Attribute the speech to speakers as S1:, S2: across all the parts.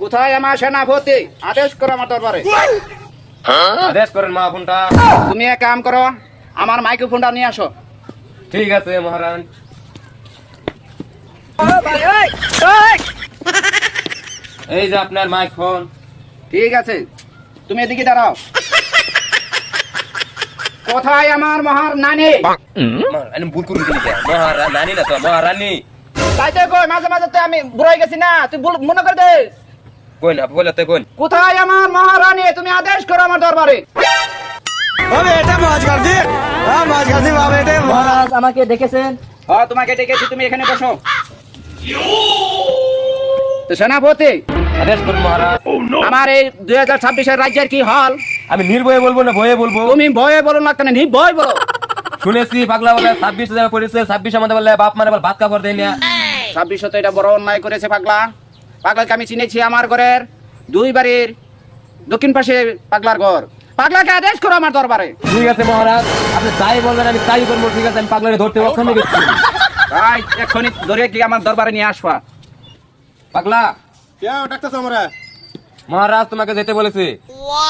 S1: কোথায় আমার সেনাপতি? আদেশ করো আমার দরবারে।
S2: আদেশ করেন মা ফোনটা।
S1: তুমি এক কাম করো, আমার মাইক্রোফোনটা নিয়ে আসো।
S2: ঠিক আছে মহারাজ। এই যে আপনার মাইক ফোন।
S1: ঠিক আছে, তুমি এদিকে দাঁড়াও। কোথায় আমার মহারানী?
S2: আমি ভুল করে দিলি মহারানী না তো মহারানী।
S1: তাই তো কই, মাঝে মাঝে তো আমি বুড়াই গেছি না, তুই মনে করে দে।
S2: কোন না বলে তো কোন।
S1: কোথায় আমার মহারানী? তুমি আদেশ করো আমার দরবারে।
S3: মহারাজ আমাকে ডেকেছেন।
S1: হ্যাঁ, তোমাকে ডেকেছি, তুমি এখানে বসো। তো সেনাপতি,
S2: আদেশ করুন মহারাজ।
S1: আমার এই 2026-এর রাজ্যের কি হল?
S2: আমি নির্ভয়ে বলবো না ভয়ে বলবো?
S1: তুমি ভয়ে বলো না কেন, নির্ভয় বলো।
S2: শুনেছি পাগলা বলে 26 পড়েছে, 26 আমাদের বলে বাপ মানে ভাত কাপড় দেয় না।
S1: 26 তো এটা বড় অন্যায় করেছে পাগলা। পাগলাকে আমি চিনেছি, আমার ঘরের 2 বাড়ির দক্ষিণ পাশে পাগলার ঘর। পাগলাকে আদেশ করো আমার দরবারে।
S2: ঠিক আছে মহারাজ, আপনি তাই বলবেন আমি তাই করবো। ঠিক আছে, আমি পাগলাকে ধরতে ওখানে গেছি।
S1: তাই এক্ষুনি ধরে কি আমার দরবারে নিয়ে আসবা।
S2: পাগলা
S4: ডাক্তার আমরা
S2: মহারাজ তোমাকে যেতে বলেছে।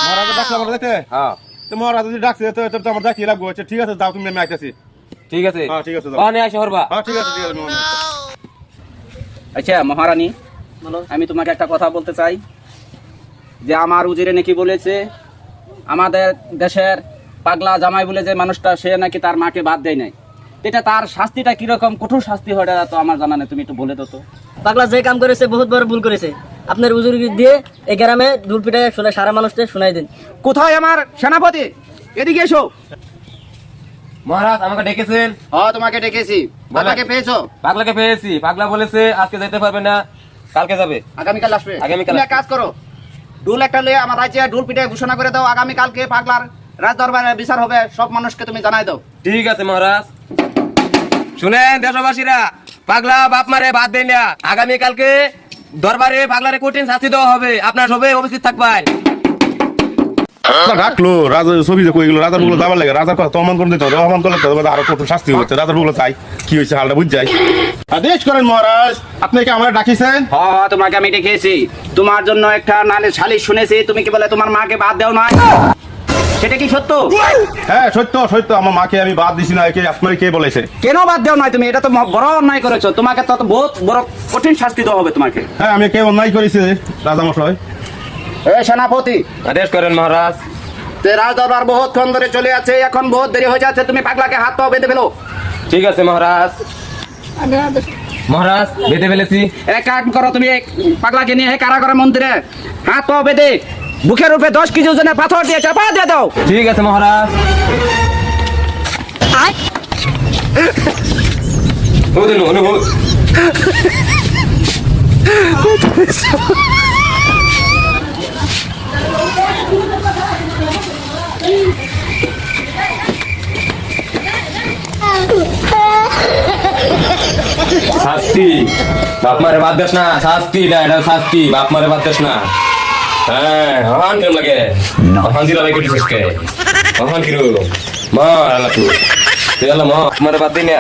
S4: মহারাজ ডাক্তার আমরা যেতে।
S2: হ্যাঁ
S4: তো মহারাজ যদি ডাকছে তো আমার ডাকি লাগবো। আচ্ছা ঠিক আছে, দাও তুমি, আমি আইতাছি।
S2: ঠিক আছে।
S4: হ্যাঁ ঠিক আছে,
S2: ওখানে আসে হরবা।
S4: হ্যাঁ ঠিক আছে, ঠিক আছে মহারাজ।
S1: আচ্ছা মহারানী, আমি তোমাকে একটা কথা বলতে চাই যে আমার উজিরে নাকি বলেছে আমাদের দেশের পাগলা জামাই বলে যে মানুষটা, সে নাকি তার মাকে বাদ দেয় নাই। এটা তার শাস্তিটা কিরকম কঠোর শাস্তি হয় তো আমার জানা নেই, তুমি একটু বলে দাও তো।
S3: পাগলা যে কাম করেছে বহুত বড় ভুল করেছে। আপনার উজুর দিয়ে এই গ্রামে দুল পিটায় শুনে সারা মানুষকে শোনাই দিন।
S1: কোথায় আমার সেনাপতি? এদিকে এসো।
S2: মহারাজ আমাকে ডেকেছেন।
S1: হ্যাঁ, তোমাকে ডেকেছি। পাগলাকে পেয়েছো?
S2: পাগলাকে পেয়েছি। পাগলা বলেছে আজকে যেতে পারবে না, কালকে যাবে।
S1: আগামীকাল আসবে।
S2: আগামীকাল
S1: তুমি এক কাজ করো, ডুল একটা নিয়ে আমার রাজ্যে ডুল পিটায় ঘোষণা করে দাও। আগামীকালকে পাগলার রাজ দরবারে বিচার হবে, সব মানুষকে তুমি জানাই দাও।
S2: ঠিক আছে মহারাজ। শুনেন দেশবাসীরা, পাগলা বাপ মারে বাদ দেন না। আগামীকালকে দরবারে পাগলারে কঠিন শাস্তি দেওয়া হবে, আপনার সবাই উপস্থিত থাকবেন।
S4: ডাকলো রাজা ছবি যে কই গেল, রাজার বগুলো যাবার লাগে। রাজার কথা অমান করে দিতে হবে, অমান করলে তো আরো কঠোর শাস্তি হচ্ছে। রাজার বগুলো চাই কি হয়েছে হালটা বুঝ যায়। আদেশ করেন মহারাজ, আপনি কি আমরা ডাকিছেন?
S1: হ্যাঁ, তোমাকে আমি ডেকেছি। তোমার জন্য একটা নালে সালিশ শুনেছি, তুমি কি বলে তোমার মাকে বাদ দেও না, সেটা কি সত্য?
S4: হ্যাঁ সত্য সত্য, আমার মাকে আমি বাদ দিছি না। কে আপনার কে বলেছে?
S1: কেন বাদ দেও না তুমি? এটা তো বড় অন্যায় করেছো, তোমাকে তো বহুত বড় কঠিন শাস্তি দেওয়া হবে তোমাকে।
S4: হ্যাঁ আমি কে অন্যায় করেছি রাজা মশাই?
S1: এ সেনাপতি,
S2: আদেশ করেন মহারাজ।
S1: রাজ দরবার বহুত ক্ষণ ধরে চলে আছে, এখন বহুত দেরি হয়ে যাচ্ছে, তুমি পাগলাকে হাত পাও বেঁধে ফেলো।
S2: ঠিক আছে মহারাজ। মহারাজ বেঁধে ফেলেছি।
S1: এক কাজ করো, তুমি পাগলাকে নিয়ে কারাগার মন্দিরে হাত পাও বেঁধে বুকের উপরে 10 কেজি ওজনের পাথর দিয়ে চাপা দিয়ে দাও।
S2: ঠিক আছে মহারাজ। শাস্তি বাপ মারে বাদ দেস না, শাস্তি না, এটা শাস্তি। বাপ মারে বাদ দেস না। হ্যাঁ হন কেমন লাগে? হন দিলা ভাই কেটে শেষকে হন কিরু মার আলা তুই আলা মা মারে বাদ দিন না।